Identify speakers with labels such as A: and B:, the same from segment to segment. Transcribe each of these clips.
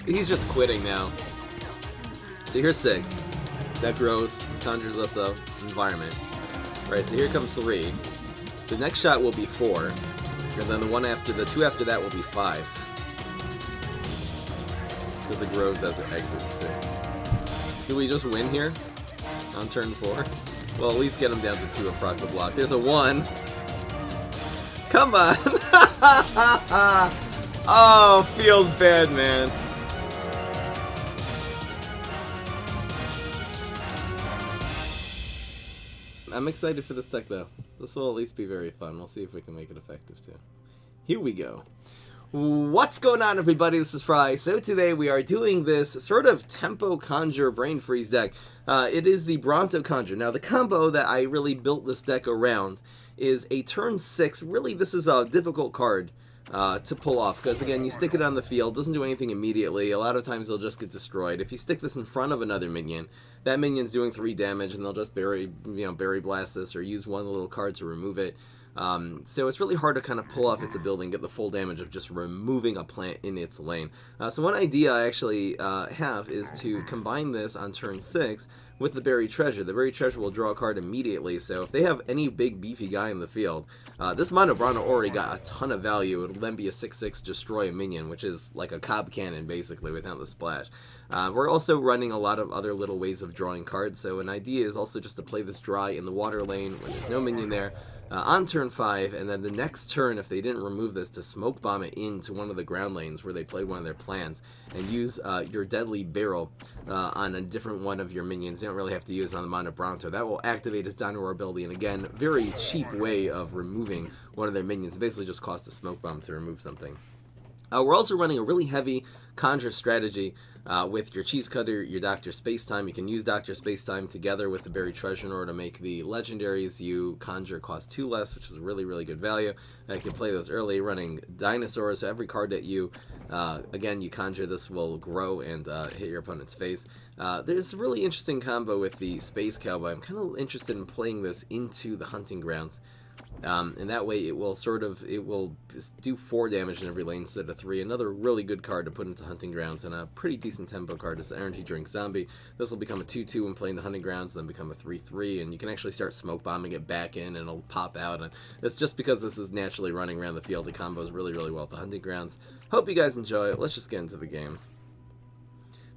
A: He's just quitting now. So here's 6. That grows, conjures us a environment. Right, so here comes 3. The next shot will be 4. And then the 2 after that will be 5. Because it grows as it exits too. Do we just win here? On turn 4? Well, at least get him down to 2 and proc the block. There's a 1. Come on! Oh, feels bad, man. I'm excited for this deck, though. This will at least be very fun. We'll see if we can make it effective, too. Here we go. What's going on, everybody? This is Fry. So today we are doing this sort of tempo conjure brain freeze deck. It is the Bronto Conjure. Now, the combo that I really built this deck around is a turn 6. Really, this is a difficult card to pull off, because again, you stick it on the field, doesn't do anything immediately. A lot of times it'll just get destroyed. If you stick this in front of another minion, that minion's doing 3 damage, and they'll just berry blast this or use one little card to remove it. So it's really hard to kind of pull off its ability and get the full damage of just removing a plant in its lane. So one idea I actually have is to combine this on turn 6 with the Buried Treasure. The Buried Treasure will draw a card immediately, so if they have any big beefy guy in the field, this Mono Bronto already got a ton of value. It'll then be a 6/6 destroy a minion, which is like a Cob Cannon basically without the splash. We're also running a lot of other little ways of drawing cards, so an idea is also just to play this dry in the water lane when there's no minion there. On turn 5, and then the next turn, if they didn't remove this, to smoke bomb it into one of the ground lanes where they played one of their plans, and use your Deadly Barrel on a different one of your minions. You don't really have to use it on the Mono Bronto. That will activate his Dino ability, and again, very cheap way of removing one of their minions. It basically just costs a smoke bomb to remove something. We're also running a really heavy Conjure strategy with your Cheese Cutter, your Dr. Spacetime. You can use Dr. Spacetime together with the Buried Treasure in order to make the legendaries you conjure cost 2 less, which is a really, really good value. You can play those early, running Dinosaurs. So every card that you, again, you conjure, this will grow and hit your opponent's face. There's a really interesting combo with the Space Cowboy. I'm kind of interested in playing this into the Hunting Grounds. And that way it will do 4 damage in every lane instead of 3. Another really good card to put into Hunting Grounds, and a pretty decent tempo card is the Energy Drink Zombie. This will become a 2/2 when playing the Hunting Grounds, then become a 3/3, and you can actually start smoke bombing it back in, and it'll pop out. And it's just because this is naturally running around the field. It combos really, really well with the Hunting Grounds. Hope you guys enjoy it. Let's just get into the game.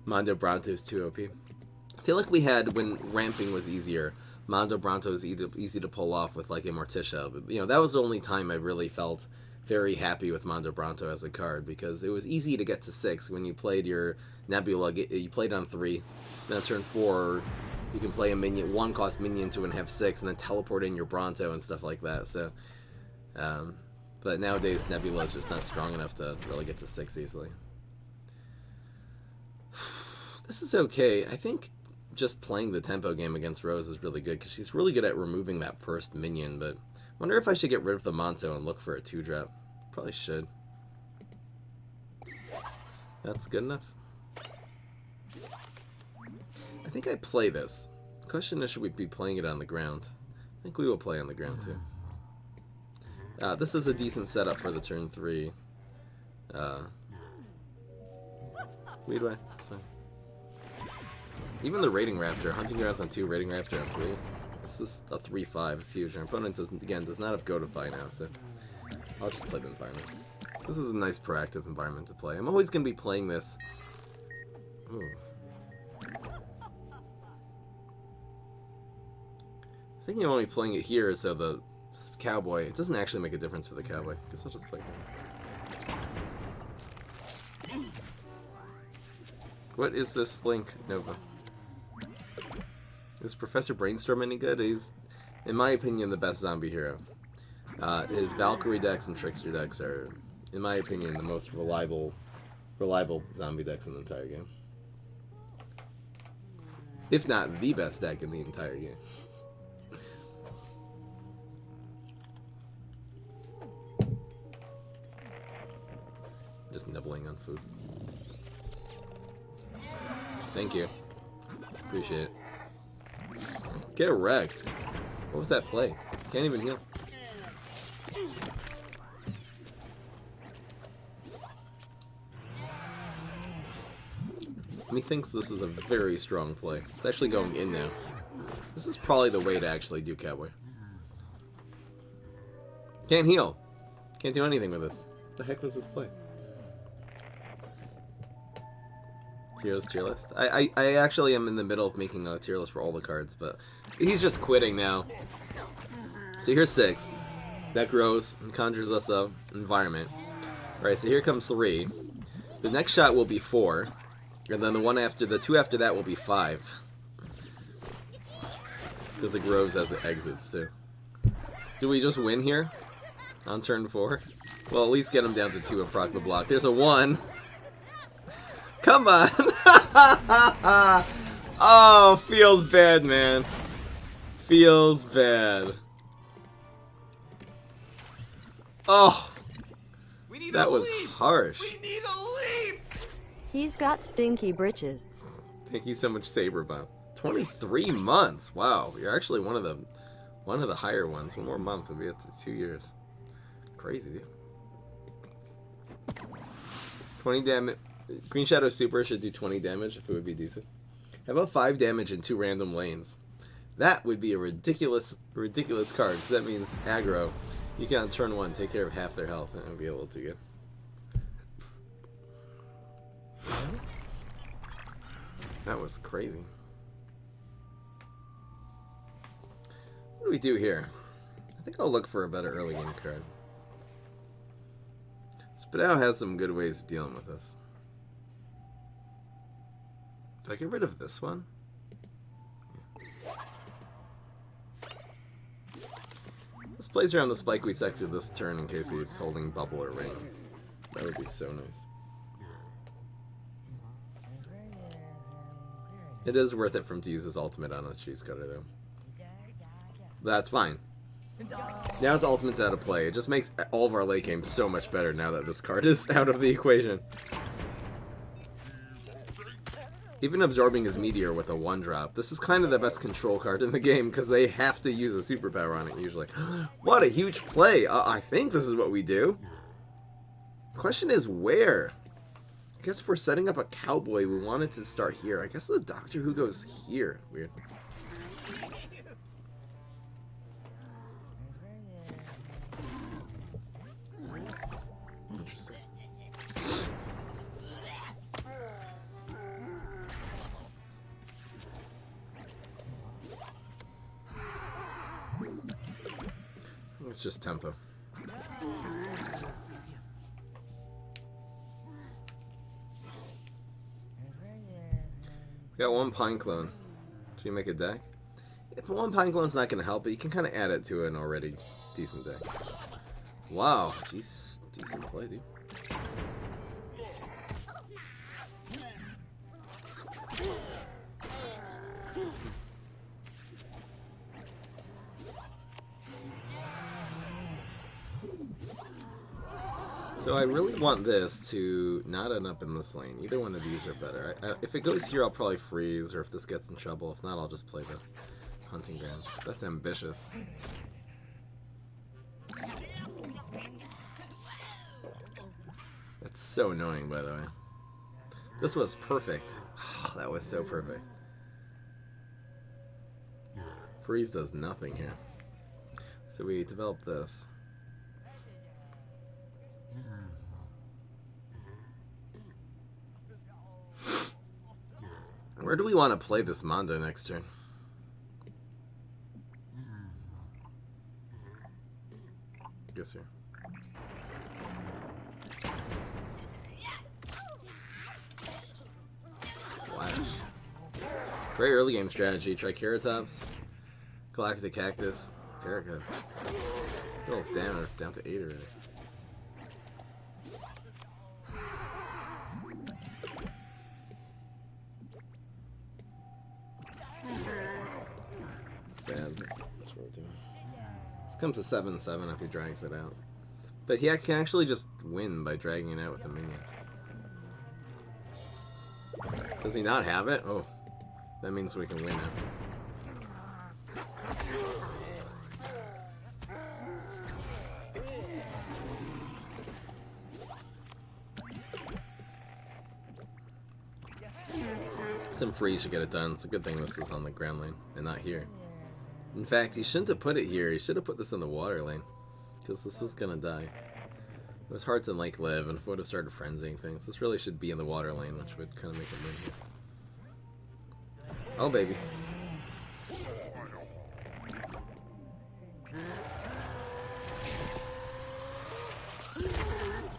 A: Mondo Bronto is too OP. I feel like we had, when ramping was easier, Mondo Bronto is easy to pull off with like a Morticia. But, that was the only time I really felt very happy with Mondo Bronto as a card, because it was easy to get to 6 when you played your Nebula. You played on 3, then on turn 4 you can play a minion, 1-cost minion to and have 6, and then teleport in your Bronto and stuff like that. So, but nowadays Nebula is just not strong enough to really get to 6 easily. This is okay. I think just playing the tempo game against Rose is really good, because she's really good at removing that first minion, but I wonder if I should get rid of the Monto and look for a 2-drop. Probably should. That's good enough. I think I play this. The question is, should we be playing it on the ground? I think we will play on the ground too. This is a decent setup for the turn 3. Lead way, that's fine. Even the Raiding Raptor, Hunting Grounds on 2, Raiding Raptor on 3. This is a 3/5, it's huge. Our opponent does not have Godify now, so I'll just play the environment. This is a nice proactive environment to play. I'm always going to be playing this. Ooh. I think I'm only playing it here, so the Cowboy, it doesn't actually make a difference for the Cowboy. Guess I'll just play him. What is this Link Nova? Is Professor Brainstorm any good? He's, in my opinion, the best zombie hero. His Valkyrie decks and Trickster decks are, in my opinion, the most reliable zombie decks in the entire game. If not the best deck in the entire game. Just nibbling on food. Thank you. Appreciate it. Get wrecked. What was that play? Can't even heal. Methinks this is a very strong play. It's actually going in now. This is probably the way to actually do Cowboy. Can't heal. Can't do anything with this. What the heck was this play? Heroes tier list. I actually am in the middle of making a tier list for all the cards, but he's just quitting now. So here's 6. That grows and conjures us a environment. Alright, so here comes 3. The next shot will be 4. And then the 2 after that will be 5. Because it grows as it exits too. Do we just win here? On turn 4? Well, at least get him down to 2 and proc the block. There's a 1. Come on! Oh, feels bad, man. Feels bad. Oh, that was harsh.
B: We need a leap!
C: He's got stinky britches.
A: Thank you so much, Saberbomb. 23 months. Wow, you're actually one of the higher ones. One more month and we get to 2 years. Crazy, dude. 20 damage. Green Shadow Super should do 20 damage if it would be decent. How about 5 damage in 2 random lanes? That would be a ridiculous card, because that means aggro. You can on turn 1 take care of half their health, and it would be a little too good. That was crazy. What do we do here? I think I'll look for a better early game card. Spadao has some good ways of dealing with this. Do I get rid of this one? This plays around the Spikeweed sector this turn in case he's holding Bubble or Ring. That would be so nice. It is worth it for him to use his ultimate on a cheese cutter though. That's fine. Now his ultimate's out of play. It just makes all of our late games so much better now that this card is out of the equation. Even absorbing his Meteor with a 1-drop. This is kind of the best control card in the game because they have to use a superpower on it usually. What a huge play! I think this is what we do. The question is where? I guess if we're setting up a Cowboy, we want it to start here. I guess the Doctor Who goes here. Weird. Interesting. It's just tempo. We got 1 Pine Clone. Should you make a deck? If 1 Pine Clone's not going to help, but you can kind of add it to an already decent deck. Wow, jeez, decent play, dude. So I really want this to not end up in this lane. Either one of these are better. If it goes here, I'll probably freeze, or if this gets in trouble. If not, I'll just play the Hunting Grounds. That's ambitious. That's so annoying, by the way. This was perfect. Oh, that was so perfect. Freeze does nothing here. So we develop this. Where do we want to play this Mondo next turn? Guess here. Splash. Great early game strategy. Triceratops, Galactic Cactus, Perica. Little stamina down to 8 already. Sad. That's what we're doing. This comes to 7/7 if he drags it out. But he can actually just win by dragging it out with a minion. Does he not have it? Oh, that means we can win it. him free, he should get it done. It's a good thing this is on the ground lane and not here. In fact, he shouldn't have put it here. He should have put this in the water lane. Because this was gonna die. It was hard to like live, and if it would have started frenzying things, this really should be in the water lane, which would kind of make him win here. Oh, baby.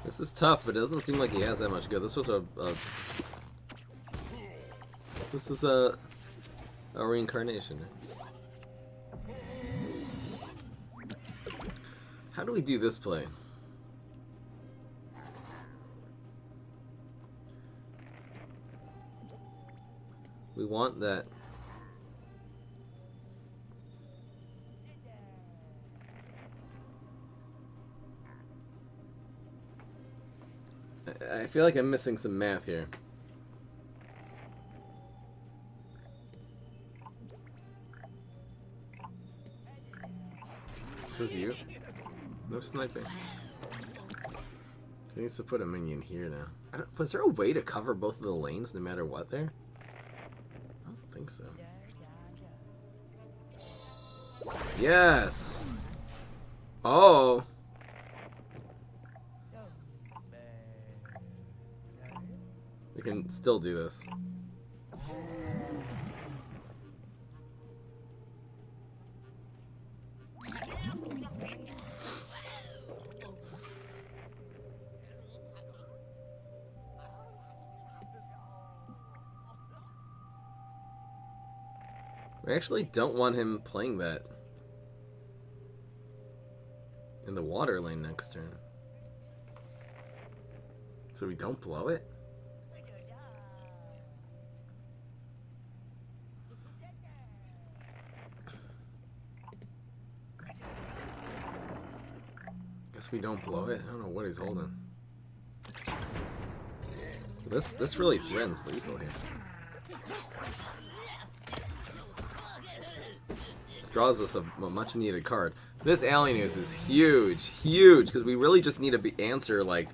A: This is tough, but it doesn't seem like he has that much good. This was this is a reincarnation. How do we do this play? We want that. I feel like I'm missing some math here. This is you? No sniping. He needs to put a minion here now. Was there a way to cover both of the lanes no matter what there? I don't think so. Yes! Oh! We can still do this. We actually don't want him playing that in the water lane next turn. So we don't blow it? Guess we don't blow it? I don't know what he's holding. This really threatens lethal here. Draws us a much needed card. This alien news is huge, huge, because we really just need to answer like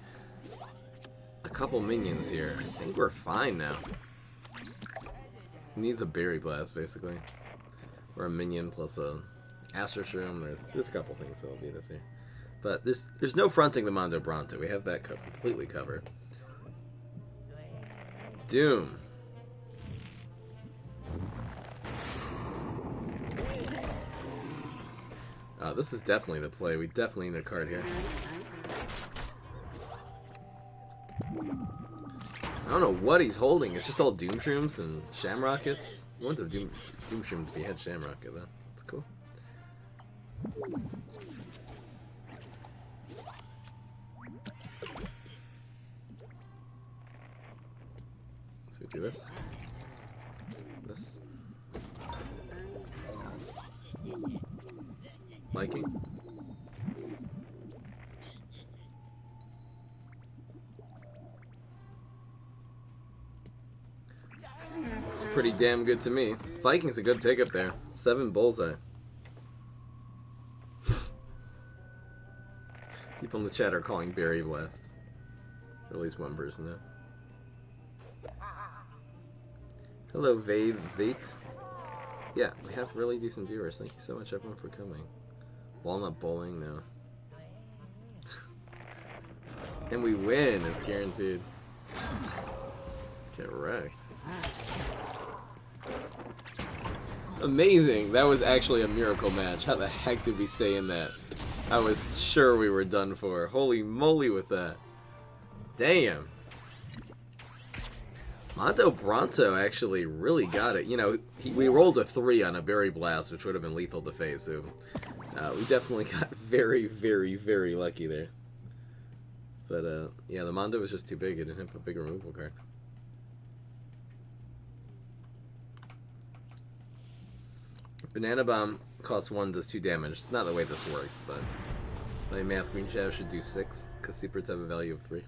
A: a couple minions here. I think we're fine now. Needs a berry blast basically, or a minion plus a Astro Shroom. There's a couple things that'll beat us here, but there's no fronting the Mondo Bronto. We have that completely covered. Doom. This is definitely the play. We definitely need a card here. I don't know what he's holding. It's just all Doom Shrooms and Shamrockets. I want the Doom Shroom to be head Shamrocket though. That's cool. So we do this. This. Viking. It's pretty damn good to me. Viking's a good pickup there. 7 bullseye. People in the chat are calling Berry Blast. Or at least one person does. Hello, Vate. Yeah, we have really decent viewers. Thank you so much, everyone, for coming. Walnut bowling, no. And we win, it's guaranteed. Get wrecked. Amazing, that was actually a miracle match. How the heck did we stay in that? I was sure we were done for. Holy moly with that. Damn. Mondo Bronto actually really got it. You know, we rolled a 3 on a Berry Blast, which would have been lethal to face, so we definitely got very, very, very lucky there. But, yeah, the Mondo was just too big. It didn't have a big removal card. Banana Bomb costs 1, does 2 damage. It's not the way this works, but my math, Green Shadow should do 6, because secrets have a value of 3.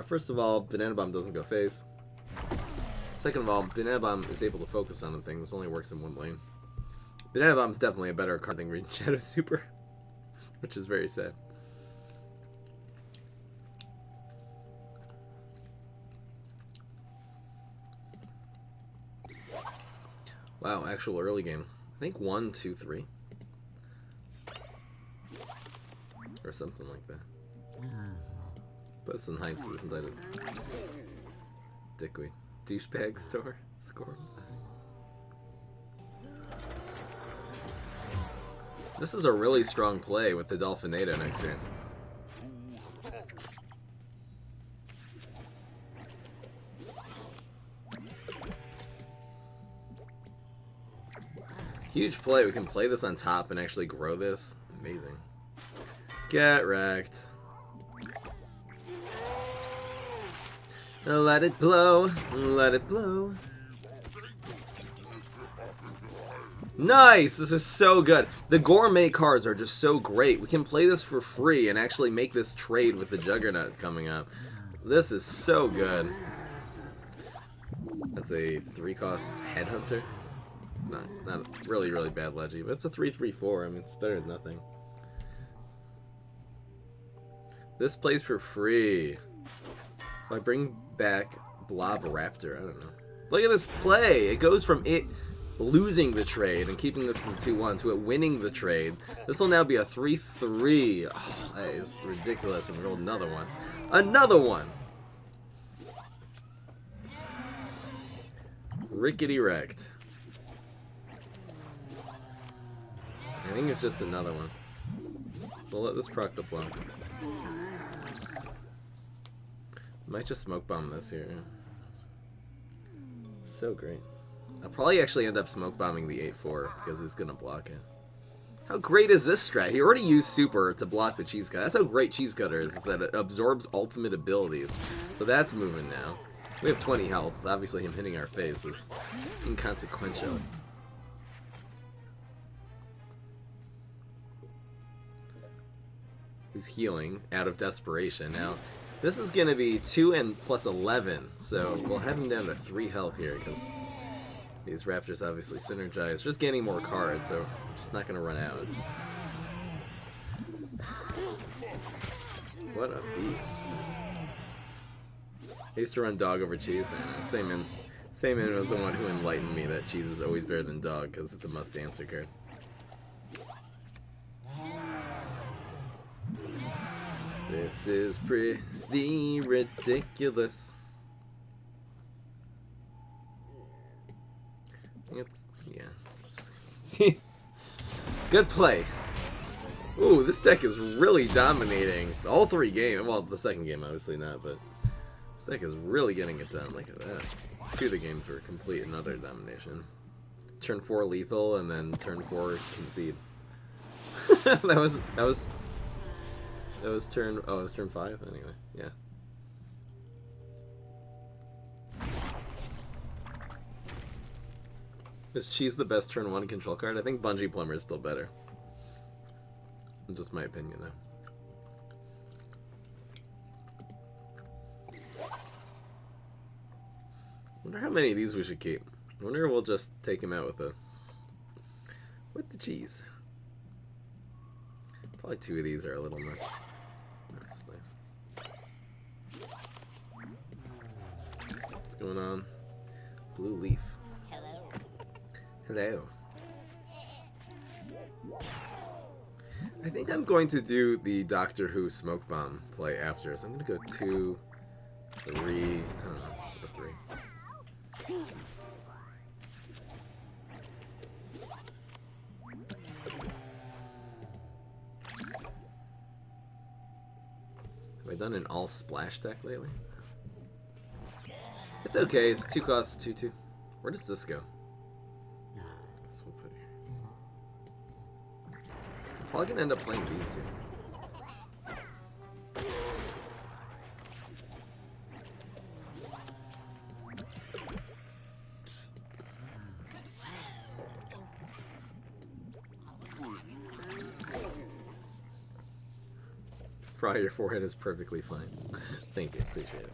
A: First of all, Banana Bomb doesn't go face. Second of all, Banana Bomb is able to focus on things. It only works in one lane. Banana Bomb is definitely a better card than Green Shadow Super, which is very sad. Wow, actual early game. I think 1, 2, 3. Or something like that. But it's in Heights, isn't that a dickweed? Douchebag store? Score? This is a really strong play with the Dolphinado next turn. Huge play. We can play this on top and actually grow this. Amazing. Get wrecked. Let it blow. Let it blow. Nice! This is so good. The gourmet cards are just so great. We can play this for free and actually make this trade with the Juggernaut coming up. This is so good. That's a 3-cost Headhunter. Not really, really bad Leggy, but it's a 3/3/4. I mean, it's better than nothing. This plays for free. If I bring back Blob Raptor, I don't know. Look at this play! It goes from it losing the trade and keeping this as a 2-1 to it winning the trade. This will now be a 3/3. Oh, that is ridiculous. And we rolled another one. Another one! Rickety wrecked. I think it's just another one. We'll let this proc the block. Might just smoke bomb this here. So great. I'll probably actually end up smoke bombing the 8/4 because he's gonna block it. How great is this strat? He already used super to block the cheese cutter. That's how great cheese cutter is that it absorbs ultimate abilities. So that's moving now. We have 20 health. Obviously him hitting our face is inconsequential. He's healing out of desperation. Now, this is going to be 2 and plus 11, so we'll have him down to 3 health here because these Raptors obviously synergize. Just gaining more cards, so we're just not going to run out. What a beast. I used to run dog over cheese, and same man was the one who enlightened me that cheese is always better than dog because it's a must-answer card. This is pretty ridiculous. Yeah. Good play. Ooh, this deck is really dominating. All 3 games. Well, the second game obviously not, but this deck is really getting it done. Look at that. 2 of the games were complete and utter domination. Turn 4 lethal and then turn 4 concede. That was turn. Oh, it was turn 5 anyway. Yeah. Is cheese the best turn 1 control card? I think Bungee Plumber is still better. It's just my opinion, though. Wonder how many of these we should keep. I wonder if we'll just take him out with the cheese. Probably 2 of these are a little much. That's nice. What's going on? Blue leaf.
B: Hello.
A: Hello. I think I'm going to do the Doctor Who smoke bomb play after, so I'm going to go 2, 3, I don't know, or 3. Have I done an all splash deck lately? It's okay, it's 2 costs, 2/2. Where does this go? This we'll put here. I'm probably gonna end up playing these 2. Fry, your forehead is perfectly fine. Thank you, appreciate it.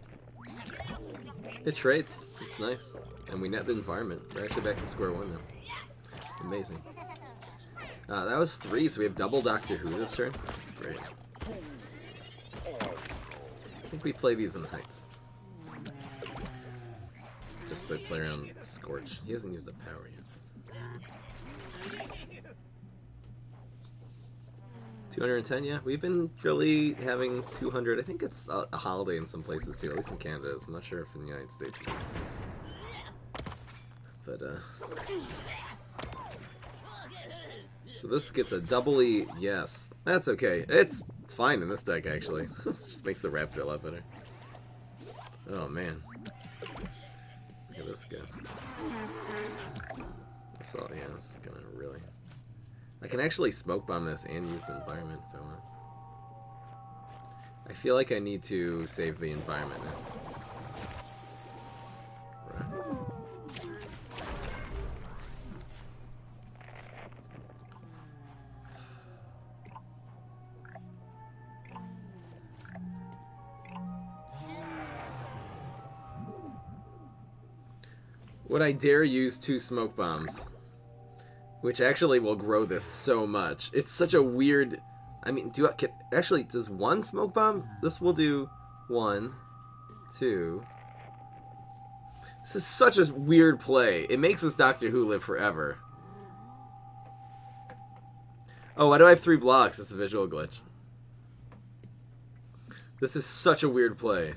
A: It trades. It's nice. And we net the environment. We're actually back to square 1 now. Amazing. That was 3, so we have double Doctor Who this turn. Great. I think we play these in Heights. Just to play around Scorch. He hasn't used a power yet. 210, yeah. We've been really having 200. I think it's a holiday in some places too, at least in Canada. I'm not sure if in the United States it is. But, so this gets a doubly yes. That's okay. It's fine in this deck, actually. It just makes the Raptor a lot better. Oh, man. Look at this guy. So, yeah, this is gonna really... I can actually smoke bomb this and use the environment if I want. I feel like I need to save the environment now. Right. Would I dare use 2 smoke bombs? Which actually will grow this so much. It's such a weird... I mean, actually, does 1 smoke bomb? This will do 1, 2... This is such a weird play. It makes this Doctor Who live forever. Oh, why do I have 3 blocks? It's a visual glitch. This is such a weird play.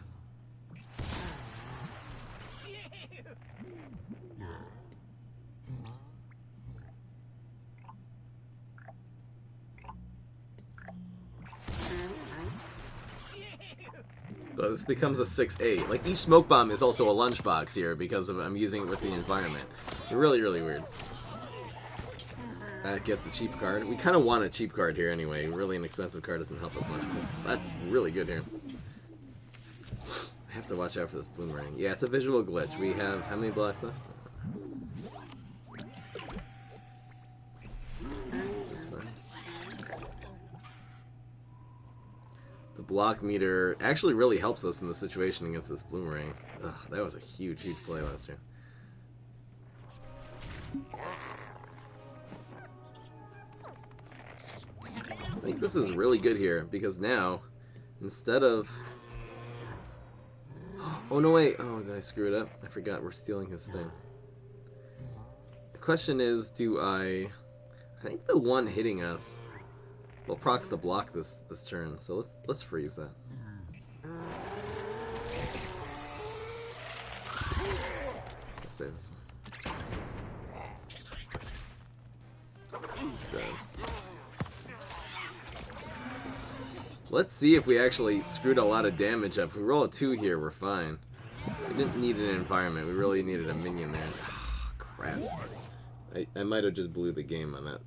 A: But this becomes a 6-8. Like, each smoke bomb is also a lunchbox here because I'm using it with the environment. Really, really weird. That gets a cheap card. We kind of want a cheap card here anyway. Really an expensive card doesn't help us much. That's really good here. I have to watch out for this boomerang. Yeah, it's a visual glitch. We have how many blocks left? Just fine. The block meter actually really helps us in the situation against this boomerang. Ugh, that was a huge, huge play last year. I think this is really good here because now, instead of... Oh, no, wait. Oh, did I screw it up? I forgot we're stealing his thing. The question is, do I think the one hitting us will procs the block this turn, so let's freeze that. Let's say this one. It's dead. Let's see if we actually screwed a lot of damage up. If we roll a 2 here, we're fine. We didn't need an environment. We really needed a minion there. Oh, crap. I might have just blew the game on that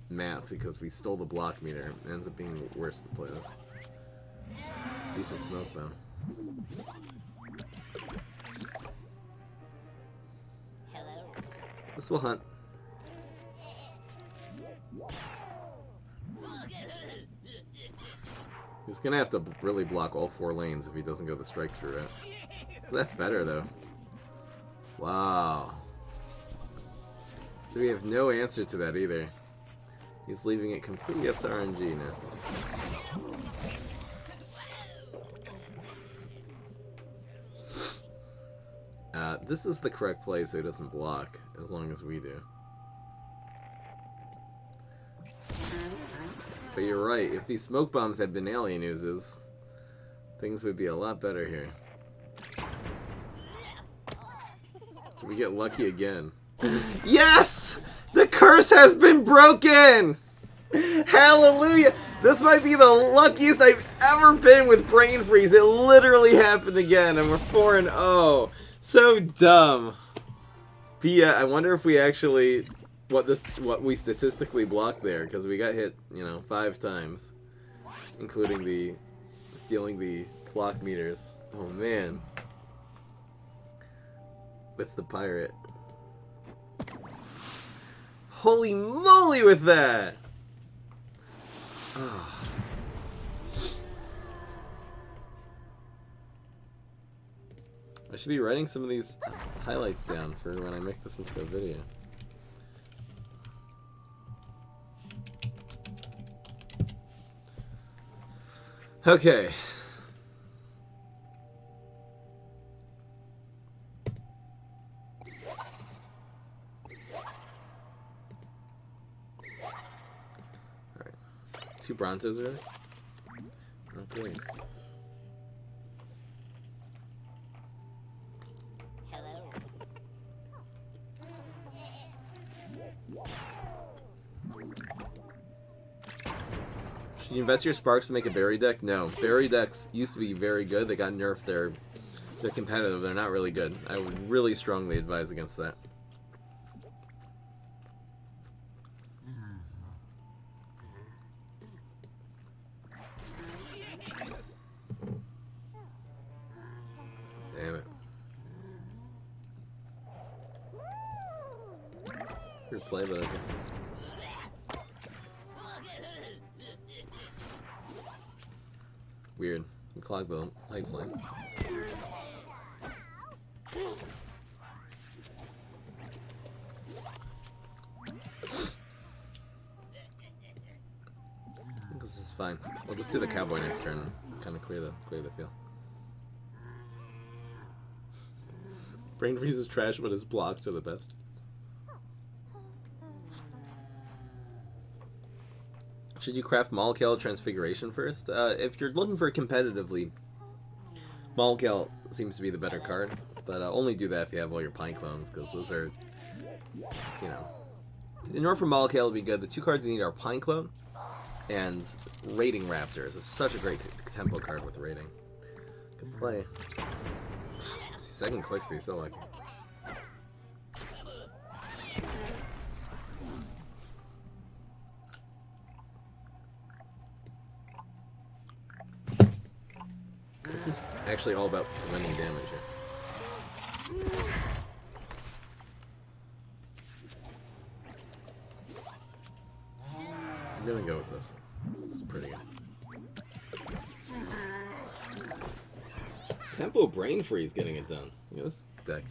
A: math because we stole the block meter. It ends up being worse to play this. It's a decent smoke though. This will hunt. He's gonna have to really block all 4 lanes if he doesn't go the strike through route. That's better though. Wow. We have no answer to that either. He's leaving it completely up to RNG now. This is the correct play so he doesn't block, as long as we do. But you're right, if these smoke bombs had been alien oozes, things would be a lot better here. Can we get lucky again? Yes! The curse has been broken! Hallelujah! This might be the luckiest I've ever been with Brain Freeze. It literally happened again, and we're 4-0. So dumb. But yeah, I wonder if we actually... what we statistically blocked there, because we got hit, 5 times. Including stealing the block meters. Oh man. With the pirate. Holy moly with that! Oh. I should be writing some of these highlights down for when I make this into a video. Okay. Alright. 2 Brontos really? Okay. Should you invest your sparks to make a berry deck? No. Berry decks used to be very good. They got nerfed. They're competitive. They're not really good. I would really strongly advise against that. Damn it. Good play, but okay. Weird. Clog the Heights line. This is fine. We'll just do the cowboy next turn and kind of clear the field. Brain freeze is trash, but his blocks are the best. Should you craft Malkel Transfiguration first? If you're looking for it competitively, Malkel seems to be the better card, but only do that if you have all your Pine Clones, because those are, you know... In order for Malkel to be good, the two cards you need are Pine Clone and Raiding Raptors. It's such a great tempo card with Raiding. Good play. Second click be so lucky. This is actually all about preventing damage here. I'm gonna go with this. This is pretty good. Tempo Brain Freeze getting it done. Look at this deck.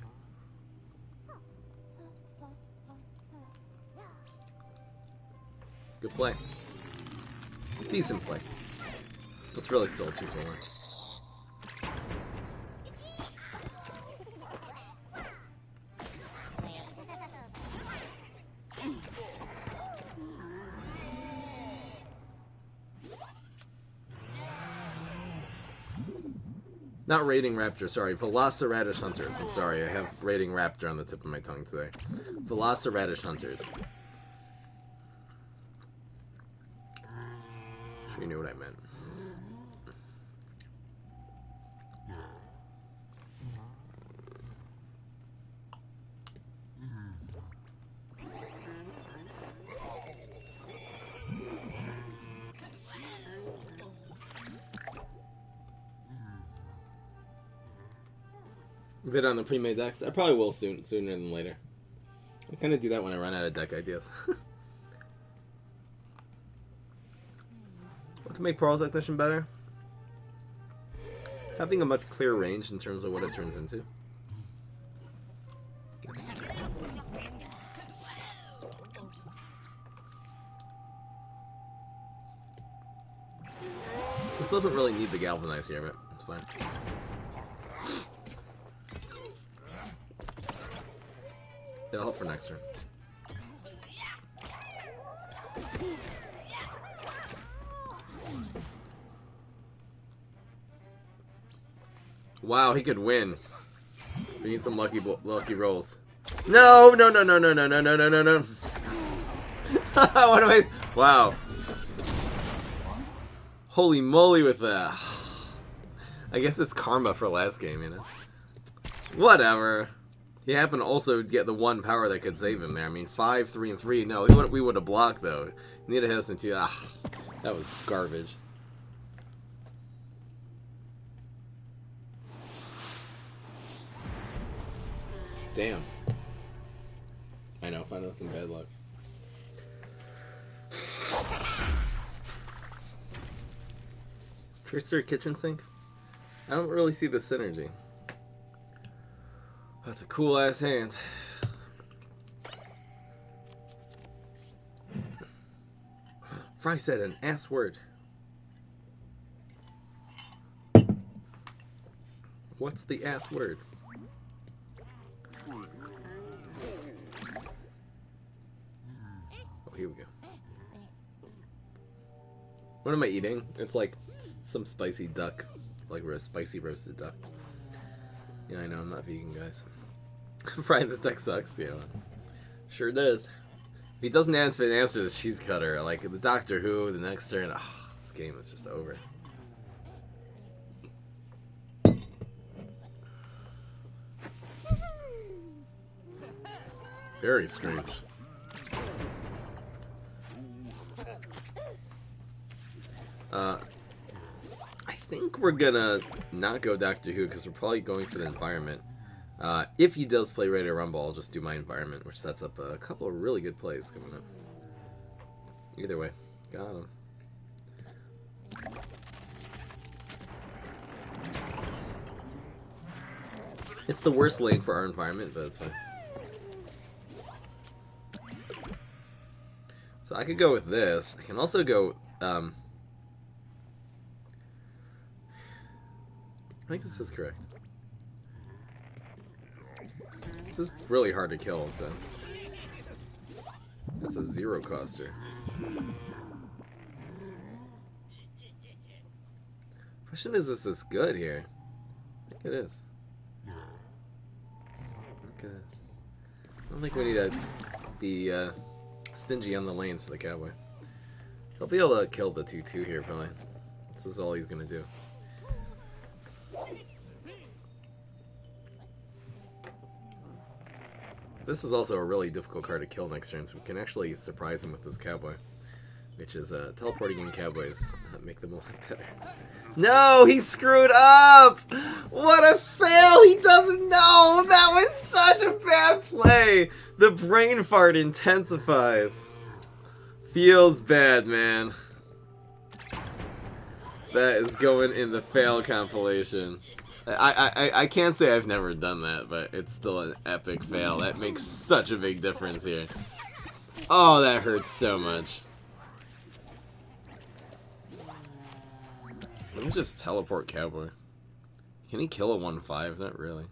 A: Good play. Decent play. It's really still 2 for 1. Not Raiding Raptor, sorry. Velociradish Hunters. I'm sorry, I have Raiding Raptor on the tip of my tongue today. Velociradish Hunters. Sure you knew what I meant. Bit on the pre-made decks. I probably will sooner than later. I kind of do that when I run out of deck ideas. What can make Pearl Technician better? Having a much clearer range in terms of what it turns into. This doesn't really need the Galvanize here, but it's fine. It'll help for next turn. Wow, he could win. We need some lucky rolls. No, no, no, no, no, no, no, no, no, no, no. What am I? Wow. Holy moly with that. I guess it's karma for last game, you know. Whatever. He happened to also get the one power that could save him there. I mean, 5, 3, and 3. No, we would have blocked, though. He needed to hit us into... Ah, that was garbage. Damn. I know, find us some bad luck. Trickster Kitchen Sink? I don't really see the synergy. That's a cool ass hand. Fry said an ass word. What's the ass word? Oh, here we go. What am I eating? It's like some spicy duck. Like spicy roasted duck. Yeah, I know, I'm not vegan, guys. Frying this duck sucks, yeah. Sure does. If he doesn't answer the cheese cutter, like the Doctor Who, the next turn, this game is just over. Very strange. I think we're gonna not go Doctor Who because we're probably going for the environment. If he does play Ready to Rumble, I'll just do my environment, which sets up a couple of really good plays coming up. Either way, got him. It's the worst lane for our environment, but it's fine. So I could go with this. I can also go, I think this is correct. This is really hard to kill, so. That's a 0 coster. Question is this good here? I think it is. I think it is. I don't think we need to be, stingy on the lanes for the cowboy. He'll be able to kill the 2-2 here, probably. This is all he's gonna do. This is also a really difficult card to kill next turn, so we can actually surprise him with this cowboy. Which is, teleporting in cowboys make them a lot better. No! He screwed up! What a fail! He doesn't know! That was such a bad play! The brain fart intensifies. Feels bad, man. That is going in the fail compilation. I can't say I've never done that, but it's still an epic fail. That makes such a big difference here. Oh, that hurts so much. Let me just teleport cowboy. Can he kill a 1-5? Not really.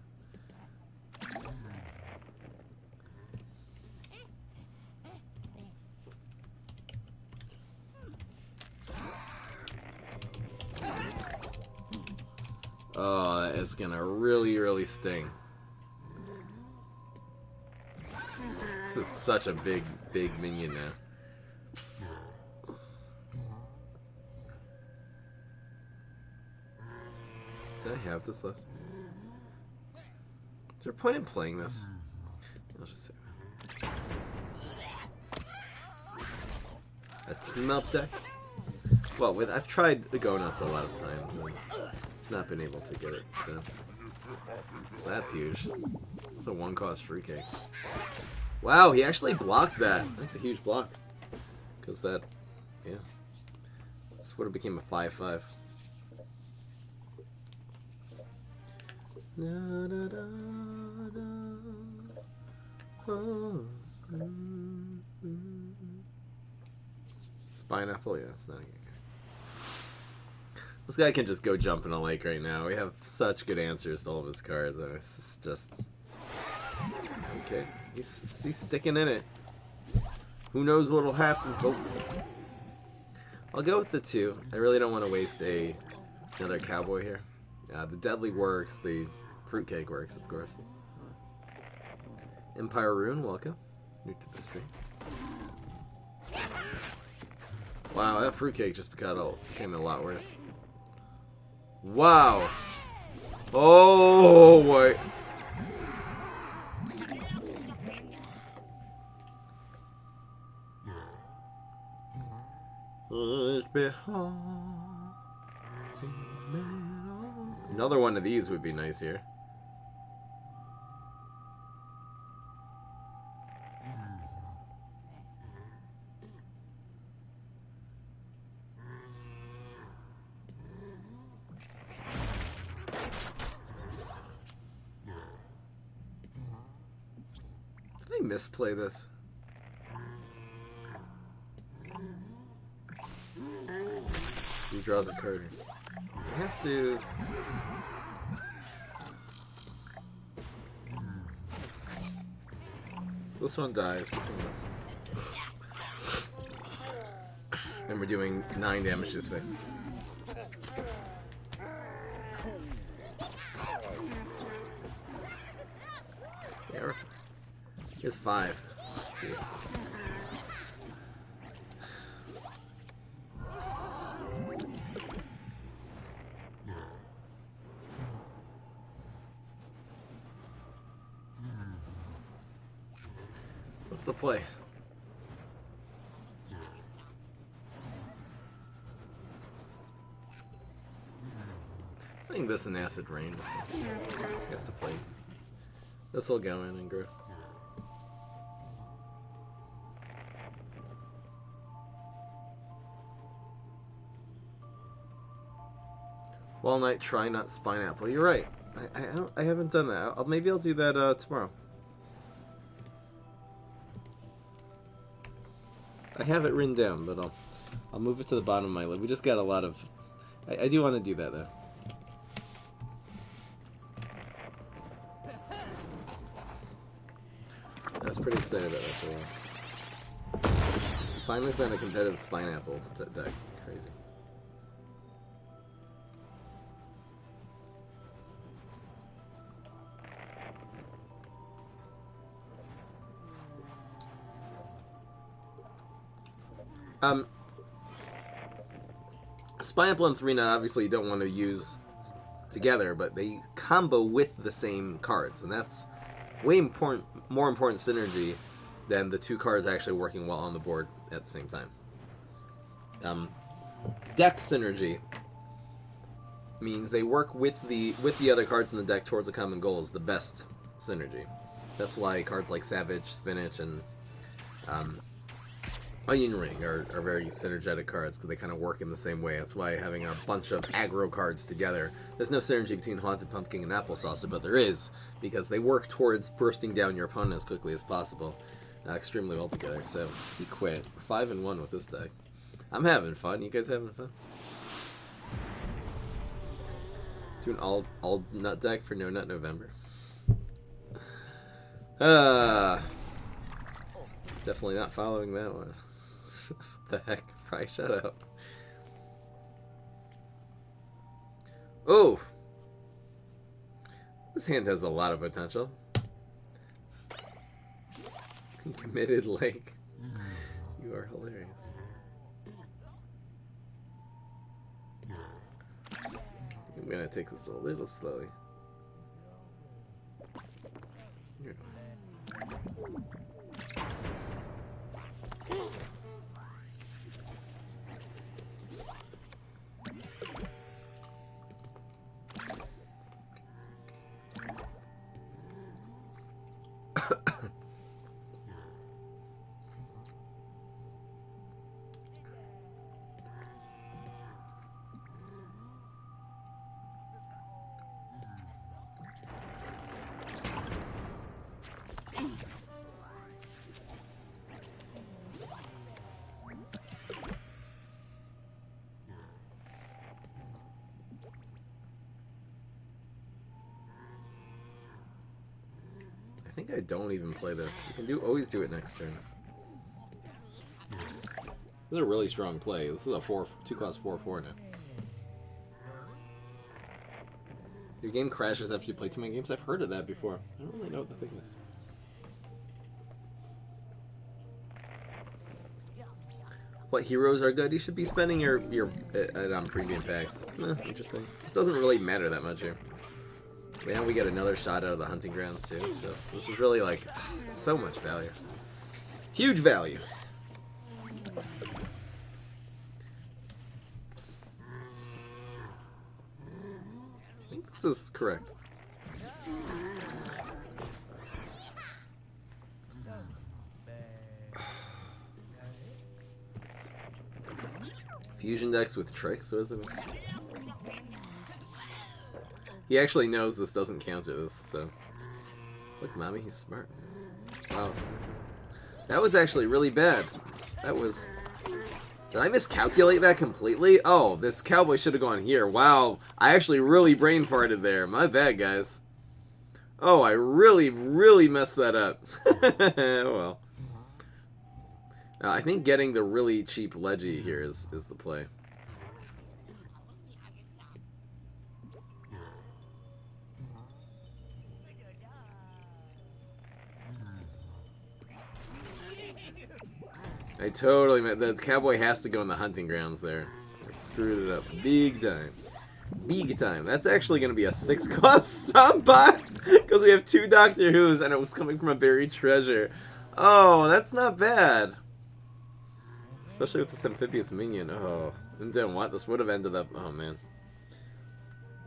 A: Oh, that is gonna really, really sting. This is such a big, big minion now. Did I have this list? Is there a point in playing this? I'll just say that. A team up deck? Well, I've tried Go Nuts a lot of times and not been able to get it done. That's huge. That's a 1-cost fruitcake. Wow, he actually blocked that. That's a huge block. Because that, yeah. This would have became a 5-5. Da, da, da, da. Oh, Spineapple? Yeah, it's not a good guy. This guy can just go jump in a lake right now. We have such good answers to all of his cards. It's just... Okay. He's sticking in it. Who knows what'll happen, folks? I'll go with the 2. I really don't want to waste another cowboy here. The deadly works, the fruitcake works, of course. Empire Rune, welcome. New to the stream. Wow, that fruitcake just became a lot worse. Wow. Oh, wait. Another one of these would be nice here. Did I misplay this? He draws a card. I have to... So this one dies, this one lives. And we're doing 9 damage to his face. Yeah, here's 5. Yeah. What's the play? I think this and Acid Rain. I guess the play. This will go in and grow. Walnut, try not Spineapple. You're right. I haven't done that. Maybe I'll do that tomorrow. I have it written down, but I'll move it to the bottom of my list. We just got a lot of. I do want to do that though. I was pretty excited about that for a while. Finally found a competitive Spineapple deck. Crazy. Spineapple and 3-Nut obviously you don't want to use together, but they combo with the same cards, and that's way more important synergy than the 2 cards actually working well on the board at the same time. Deck synergy means they work with the other cards in the deck towards a common goal is the best synergy. That's why cards like Savage, Spinach, and Onion Ring are very synergetic cards because they kind of work in the same way. That's why having a bunch of aggro cards together, there's no synergy between Haunted Pumpkin and Applesauce, but there is because they work towards bursting down your opponent as quickly as possible, extremely well together. So he quit. 5-1 with this deck. I'm having fun. You guys having fun? Do an all nut deck for No Nut November. Definitely not following that one. The heck? Probably shut up. Oh! This hand has a lot of potential. Committed Lake. You are hilarious. I'm gonna take this a little slowly. Here. I think I don't even play this. We can always do it next turn. This is a really strong play. This is a 2-cost 4/4 now. Your game crashes after you play too many games. I've heard of that before. I don't really know what the thing is. What heroes are good? You should be spending your premium packs. Interesting. This doesn't really matter that much here. Now we get another shot out of the hunting grounds too, so this is really like so much value. Huge value. I think this is correct. Fusion decks with tricks, what is it? He actually knows this doesn't counter this, so... Look, mommy, he's smart. Wow. That was actually really bad. That was... Did I miscalculate that completely? Oh, this cowboy should have gone here. Wow, I actually really brain farted there. My bad, guys. Oh, I really, really messed that up. Oh, well. I think getting the really cheap Leggy here is the play. I totally meant the cowboy has to go in the hunting grounds there. I screwed it up big time. Big time. That's actually going to be a 6-cost Zombot because we have 2 Doctor Who's and it was coming from a buried treasure. Oh, that's not bad. Especially with this amphibious minion. Oh, and then what? This would have ended up. Oh man,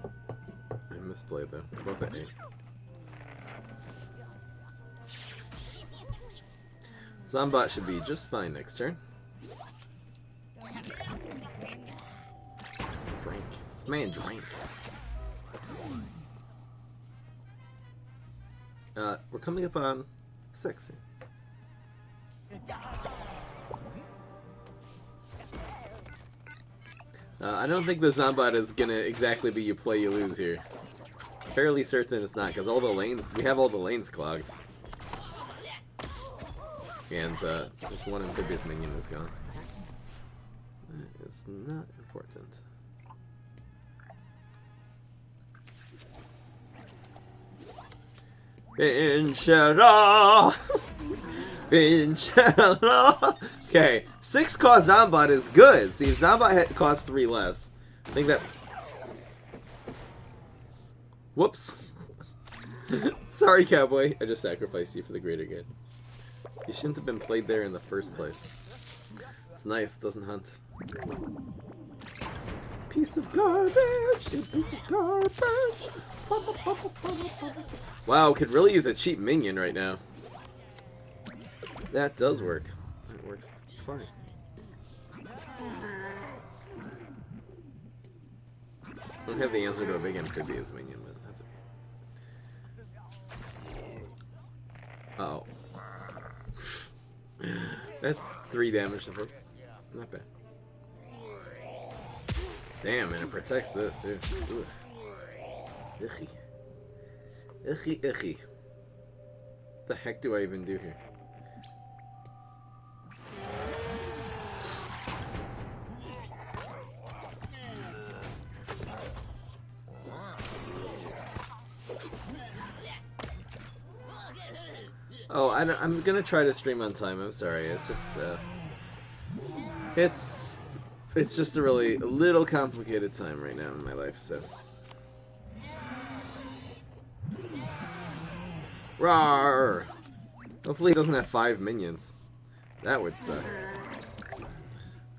A: I misplayed though. Both at 8. Zombot should be just fine next turn. Drink. This man drank. We're coming up on 6. I don't think the Zombot is gonna exactly be you play, you lose here. Fairly certain it's not, because all the lanes, we have all the lanes clogged. And this one amphibious minion is gone. That is not important. Inshallah! Inshallah! Okay, 6-cost Zombot is good. See, if Zombot costs 3 less, I think that... Whoops. Sorry, cowboy. I just sacrificed you for the greater good. You shouldn't have been played there in the first place. It's nice, doesn't hunt. Piece of garbage! You piece of garbage! Wow, could really use a cheap minion right now. That does work. That works fine. I don't have the answer to a big amphibious minion, but that's okay. Uh oh. That's 3 damage to fix. Not bad. Damn, and it protects this too. Ooh. Icky. Icky, icky. What the heck do I even do here? Oh, I'm gonna try to stream on time. I'm sorry. It's just it's just a little complicated time right now in my life. So, rawr! Hopefully he doesn't have 5 minions. That would suck.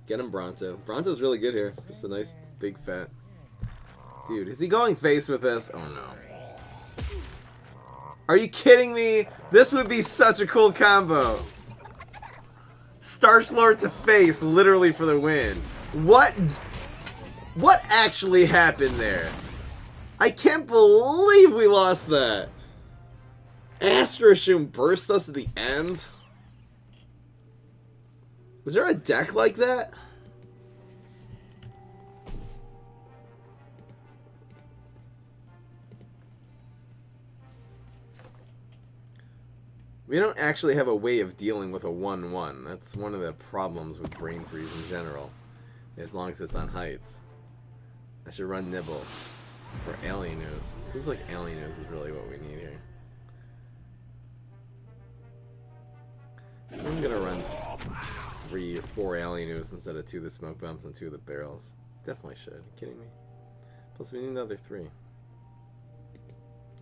A: Get him Bronto. Bronto's really good here. Just a nice big fat dude. Is he going face with this? Oh no. Are you kidding me? This would be such a cool combo. Starchlord to face, literally for the win. What actually happened there? I can't believe we lost that. Astroshoom burst us at the end? Was there a deck like that? We don't actually have a way of dealing with a 1-1. That's one of the problems with Brain Freeze in general. As long as it's on heights. I should run Nibble. Or Alien News. Seems like Alien News is really what we need here. I'm gonna run 3 or 4 Alien News instead of 2 of the Smoke Bombs and 2 of the Barrels. Definitely should. Are you kidding me? Plus we need another 3. I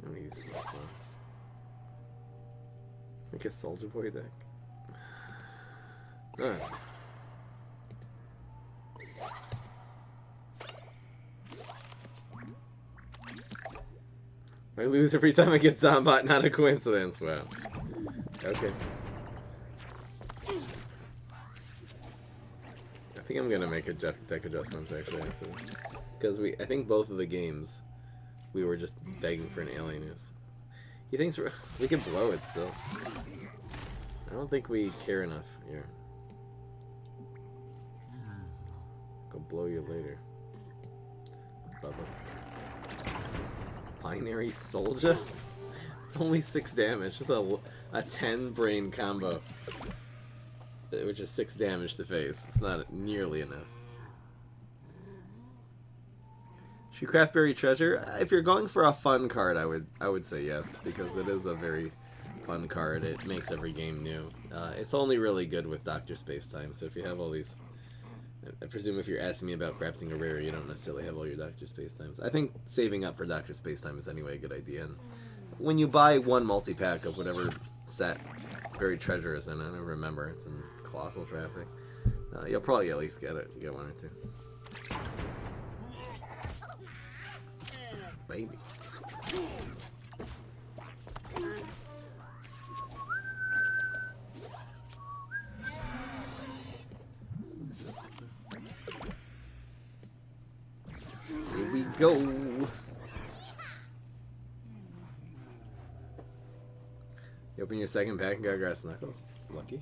A: don't need these Smoke Bombs. Make a Soldier Boy deck. Alright. I lose every time I get Zombot, not a coincidence. Wow. Okay. I think I'm gonna make a deck adjustments actually after this. Because I think both of the games we were just begging for an Alien News. He thinks we can blow it still. I don't think we care enough here. Go blow you later. Bubba. Binary Soldier? It's only 6 damage. Just a 10 brain combo. which is 6 damage to face. It's not nearly enough. Should you craft Buried Treasure? If you're going for a fun card, I would say yes, because it is a very fun card. It makes every game new. It's only really good with Dr. Spacetime, so if you have all these... I presume if you're asking me about crafting a rare, you don't necessarily have all your Dr. Spacetimes. I think saving up for Dr. Spacetime is anyway a good idea. And when you buy one multi-pack of whatever set Buried Treasure is in, I don't remember, it's in Colossal Jurassic, you'll probably at least get one or two. Baby. Here we go. You open your second pack and got Grass Knuckles. Lucky.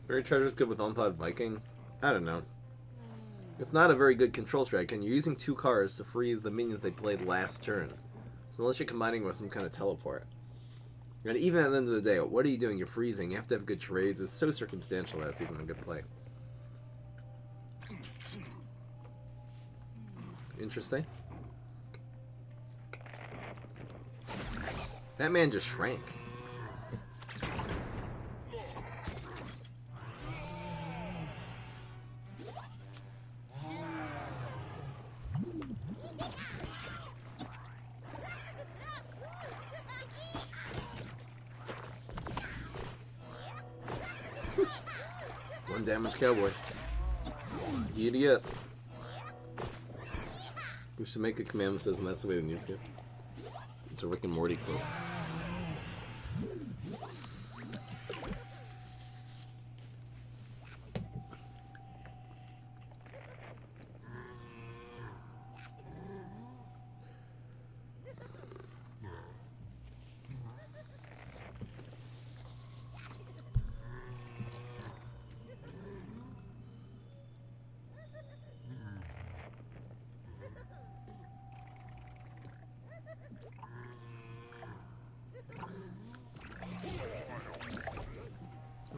A: Buried Treasure is good with Unthought Viking. I don't know. It's not a very good control strat, and you're using 2 cards to freeze the minions they played last turn. So unless you're combining with some kind of teleport. And even at the end of the day, what are you doing? You're freezing. You have to have good trades. It's so circumstantial that it's even a good play. Interesting. That man just shrank. One damage cowboy. Giddy up. We should make a command that says, and that's the way the news goes. It's a Rick and Morty quote.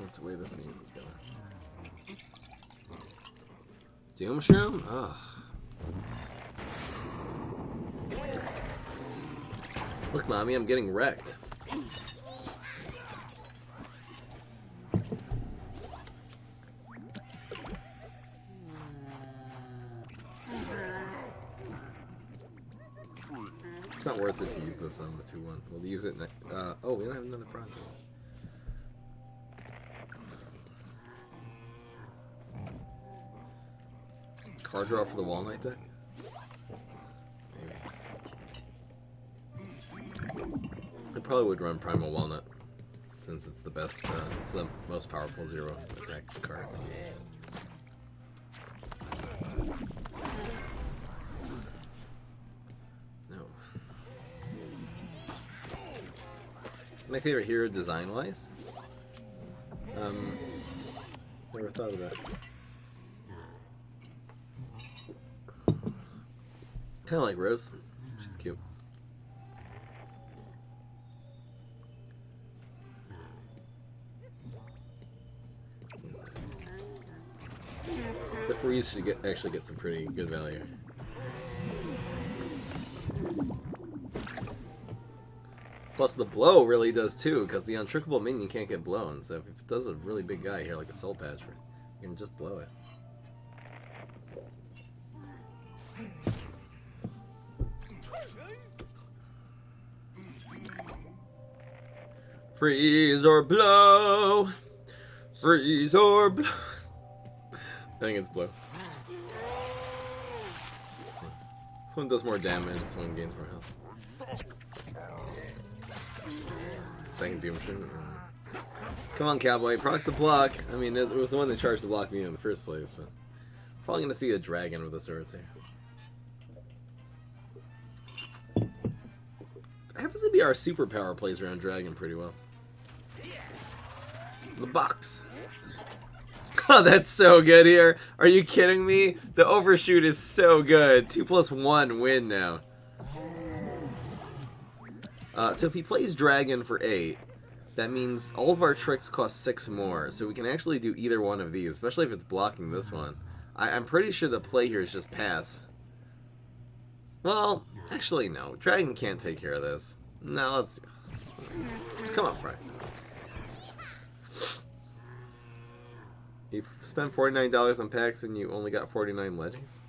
A: That's the way this news is going. Doom Shroom? Ugh. Look, Mommy, I'm getting wrecked. It's not worth it to use this on the 2-1. We'll use it next. Oh, we don't have another Pronto. Card draw for the Wall Knight deck? Maybe. I probably would run Primal Walnut, since it's the best, it's the most powerful 0 attack card. No. It's my favorite hero design-wise. Never thought of that. Kind of like Rose. She's cute. The freeze should actually get some pretty good value. Plus the blow really does too, because the untrickable minion can't get blown. So if it does a really big guy here, like a Soul Patch, you can just blow it. Freeze or blow! Freeze or blow! I think it's blow. This one does more damage, this one gains more health. Second Doom Shroom. Come on, Cowboy, procs the block. I mean, it was the one that charged the block me in the first place, but probably gonna see a dragon with the swords here. It happens to be our superpower plays around dragon pretty well. The box. Oh, that's so good here. Are you kidding me? The overshoot is so good. 2+1 win now. So if he plays Dragon for 8, that means all of our tricks cost 6 more, so we can actually do either one of these, especially if it's blocking this one. I'm pretty sure the play here is just pass. Well, actually no. Dragon can't take care of this. No, let's... Come on, Brian. You spent $49 on packs and you only got 49 legends?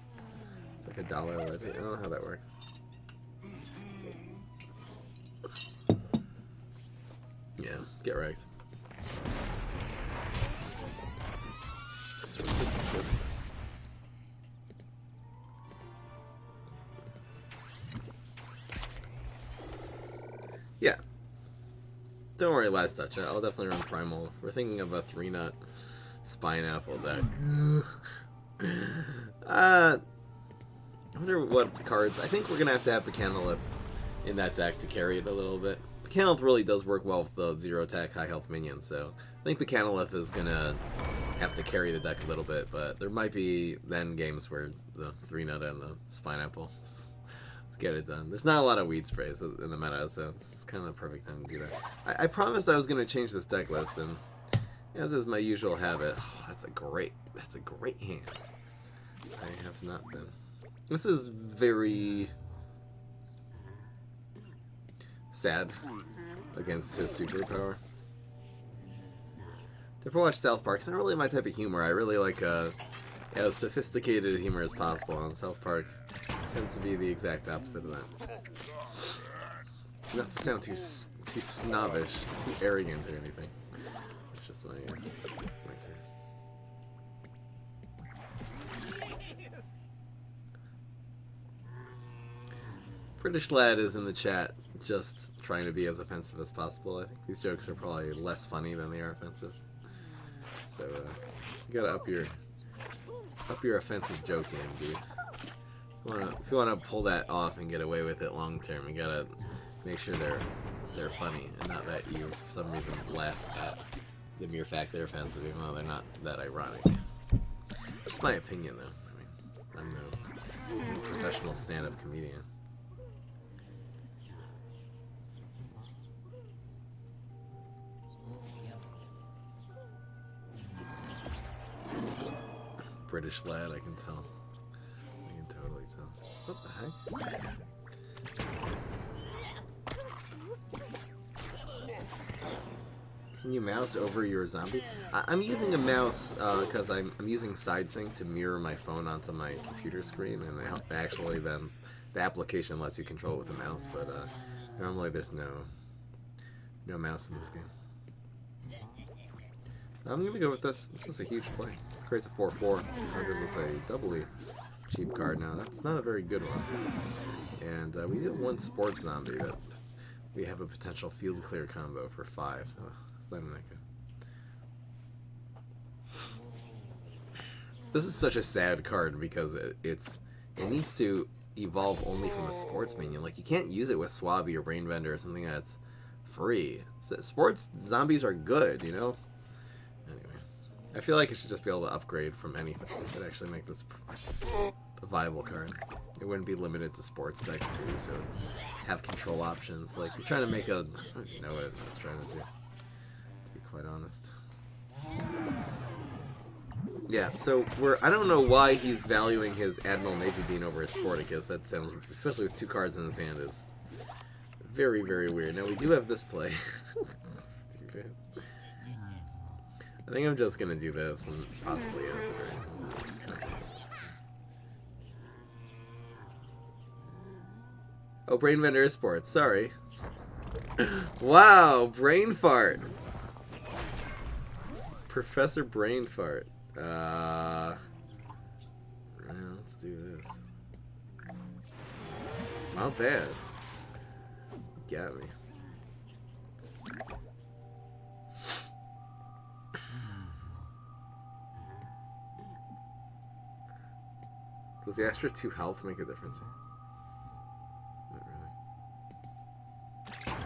A: It's like $1 a legend. I don't know how that works. Yeah, get wrecked. So we're 6 and 2. Yeah. Don't worry, last touch. I'll definitely run Primal. We're thinking of a 3-nut Spine Apple deck. I wonder what cards. I think we're going to have Mecanolith in that deck to carry it a little bit. Mecanolith really does work well with the 0 attack, high health minions, so I think Mecanolith is going to have to carry the deck a little bit, but there might be then games where the 3-nut and the Spine Apple. Let's get it done. There's not a lot of weed sprays in the meta, so it's kind of the perfect time to do that. I promised I was going to change this deck list, and as is my usual habit, that's a great hand. I have not been. This is very sad against his superpower. To watch South Park, it's not really my type of humor. I really like as sophisticated humor as possible, and South Park tends to be the exact opposite of that. Not to sound too snobbish, too arrogant or anything. It's just my taste. British Lad is in the chat, just trying to be as offensive as possible. I think these jokes are probably less funny than they are offensive. So you gotta up your offensive joke game, dude. If you wanna pull that off and get away with it long term, you gotta make sure they're funny and not that you for some reason laugh at the mere fact they're offensive, even though they're not that ironic. That's my opinion, though. I mean, I'm no professional stand-up comedian. British Lad, I can tell. I can totally tell. What the heck? Can you mouse over your zombie? I'm using a mouse because I'm using SideSync to mirror my phone onto my computer screen, and actually then the application lets you control it with a mouse, but normally there's no mouse in this game. I'm gonna go with this. This is a huge play. Creates a 4/4. Conjures us a doubly cheap card now. That's not a very good one. And we do one sports zombie that we have a potential field clear combo for 5. It's not even that good. This is such a sad card because it needs to evolve only from a sports minion. Like, you can't use it with Swabby or Brainbender or something that's free. Sports zombies are good, you know? Anyway, I feel like it should just be able to upgrade from anything that actually make this a viable card. It wouldn't be limited to sports decks too, so have control options. Like, you're trying to make a... I don't even know what I was trying to do, to be quite honest. Yeah, so I don't know why he's valuing his Admiral Navy Bean over his Sporticus. That sounds, especially with 2 cards in his hand, is very, very weird. Now, we do have this play. Stupid. I think I'm just going to do this and possibly answer it. Oh, Brainbender is sports. Sorry. Wow, Brain Fart. Professor Brain Fart. Let's do this. Not bad. Got me. Does the extra 2 health make a difference? Not really.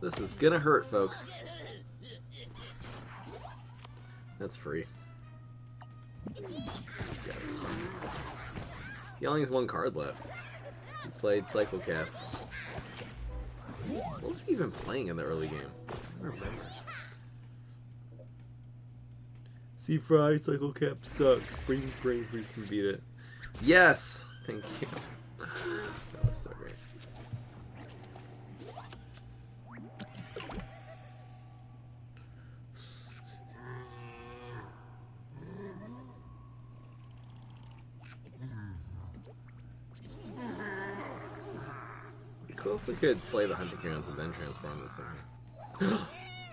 A: This is gonna hurt, folks. That's free. He only has 1 card left. He played Cyclocap. What was he even playing in the early game? I don't remember. See Fry, Cycle Cap sucks. Bring Brain Freeze can beat it. Yes! Thank you. That was so great. Cool if we could play the hunting grounds and then transform this thing.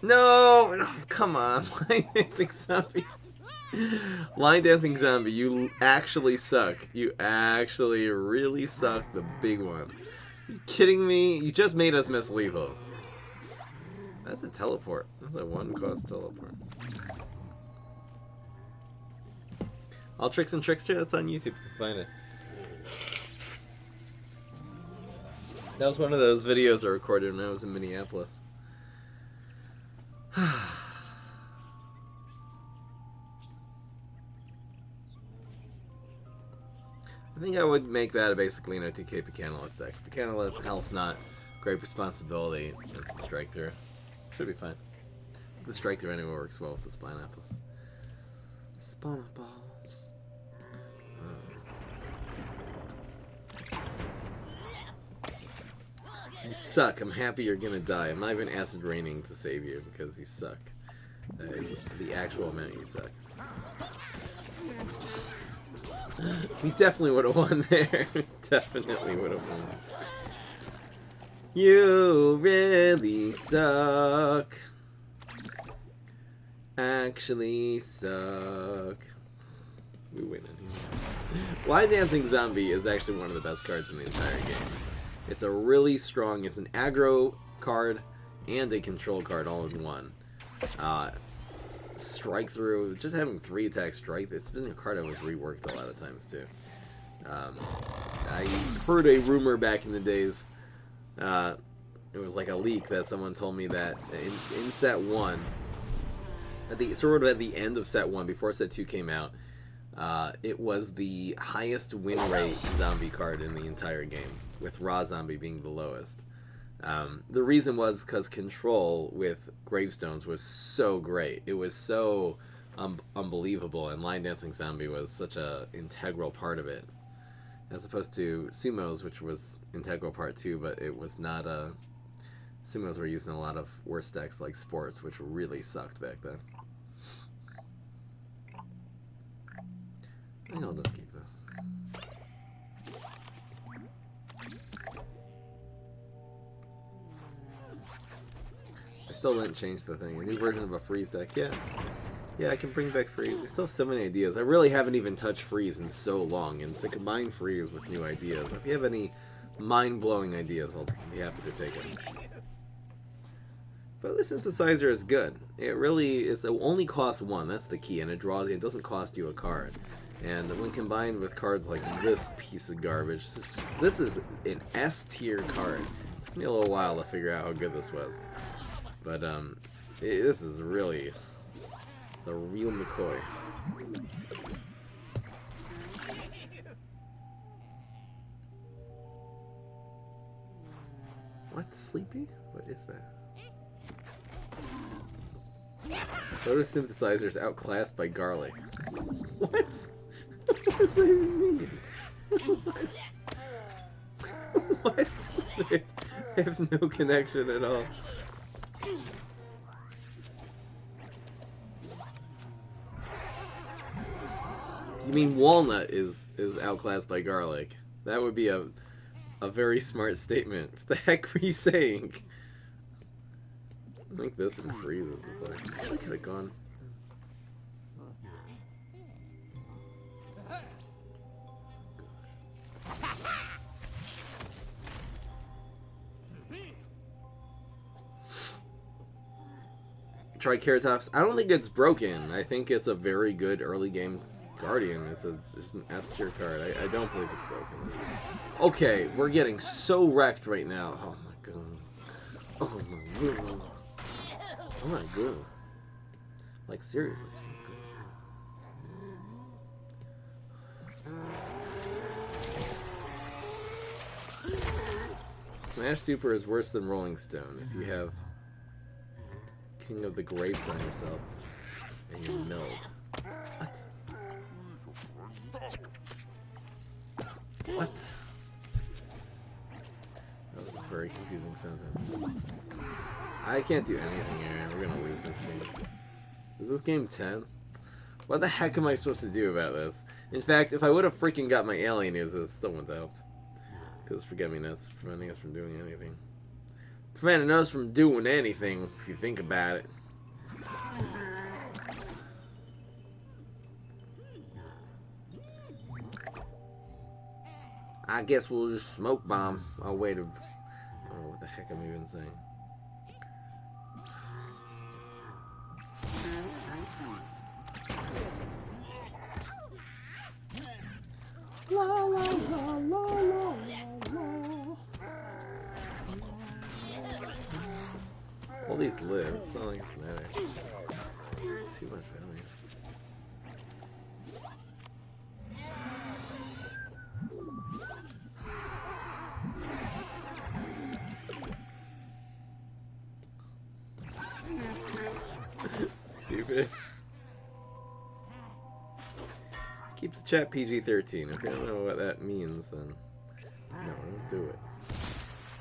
A: No! No! Come on, Line Dancing Zombie. Line Dancing Zombie, you actually suck. You actually really suck, the big one. Are you kidding me? You just made us miss lethal. That's a teleport. That's a one-cost teleport. All Tricks and Trickster, that's on YouTube. You can find it. That was one of those videos I recorded when I was in Minneapolis. I think I would make that basically an OTK Picanolith deck. Picanolith, health not, great responsibility, and some strike through. Should be fine. The strike through anyway works well with the Spinapples. Spinapples. You suck. I'm happy you're gonna die. I'm not even acid raining to save you because you suck. That is the actual amount you suck. We definitely would have won there. Definitely would have won. You really suck. Actually suck. We win anyway. Line Dancing Zombie is actually one of the best cards in the entire game. It's a really strong, it's an aggro card and a control card all in one. Strike through, just having 3 attack strike, it's been a card that was reworked a lot of times too. I heard a rumor back in the days, it was like a leak that someone told me that in set 1, at the end of set 1, before set 2 came out, it was the highest win rate zombie card in the entire game, with Raw Zombie being the lowest. The reason was because control with gravestones was so great. It was so unbelievable, and Line Dancing Zombie was such a integral part of it. As opposed to Sumos, which was integral part too, but it was not a... Sumos were used in a lot of worse decks like Sports, which really sucked back then. I think I'll just keep this. I still didn't change the thing. A new version of a freeze deck. Yeah, I can bring back freeze. I still have so many ideas. I really haven't even touched freeze in so long, and to combine freeze with new ideas. If you have any mind-blowing ideas, I'll be happy to take it. But the synthesizer is good. It really is. It only costs 1. That's the key, and it doesn't cost you a card. And when combined with cards like this piece of garbage, this is an S tier card. It took me a little while to figure out how good this was. But this is really the real McCoy. What? Sleepy? What is that? Photosynthesizers outclassed by garlic. What? What does that even mean? What? I have no connection at all. You mean walnut is outclassed by garlic? That would be a very smart statement. What the heck were you saying? I think this and freeze is the play. Actually could have gone. Triceratops. I don't think it's broken. I think it's a very good early game Guardian. It's just an S tier card. I don't believe it's broken. Okay, we're getting so wrecked right now. Oh my god. Oh my god. Oh my god. Like seriously. Smash Super is worse than Rolling Stone if you have King of the Grapes on yourself and you're milled. What? What? That was a very confusing sentence. I can't do anything here. We're gonna lose this game. Is this game 10? What the heck am I supposed to do about this? In fact, if I would have freaking got my alien news, this still wouldn't have helped. Because Forget-Me-Nuts preventing us from doing anything. Preventing us from doing anything, if you think about it. I guess we'll just smoke bomb. I'll wait a... I don't know what the heck I'm even saying. La, la, la, la, la, la. All these live. It's not like it's matter. Too much value. Stupid. Keep the chat PG-13. If you don't know what that means, then no, don't do it.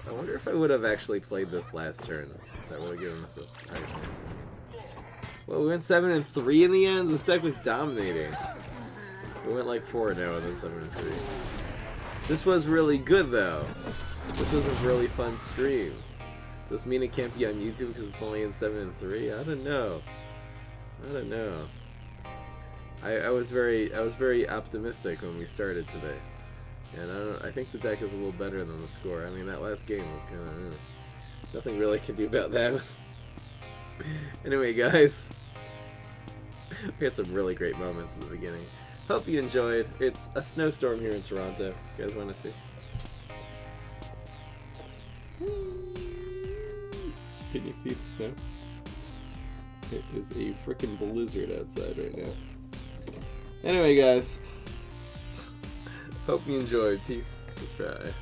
A: I wonder if I would have actually played this last turn. That would have given us a higher chance of winning. Well, we went 7-3 in the end. This deck was dominating. We went like 4-0 and then 7-3. This was really good though. This was a really fun stream. Does this mean it can't be on YouTube because it's only in 7-3? I don't know. I don't know. I was very optimistic when we started today, and I think the deck is a little better than the score. I mean, that last game was kind of nothing really can do about that. Anyway, guys, we had some really great moments in the beginning. Hope you enjoyed. It's a snowstorm here in Toronto. You guys want to see? Can you see the snow? It is a frickin' blizzard outside right now. Anyway, guys, hope you enjoyed. Peace. This is Fry.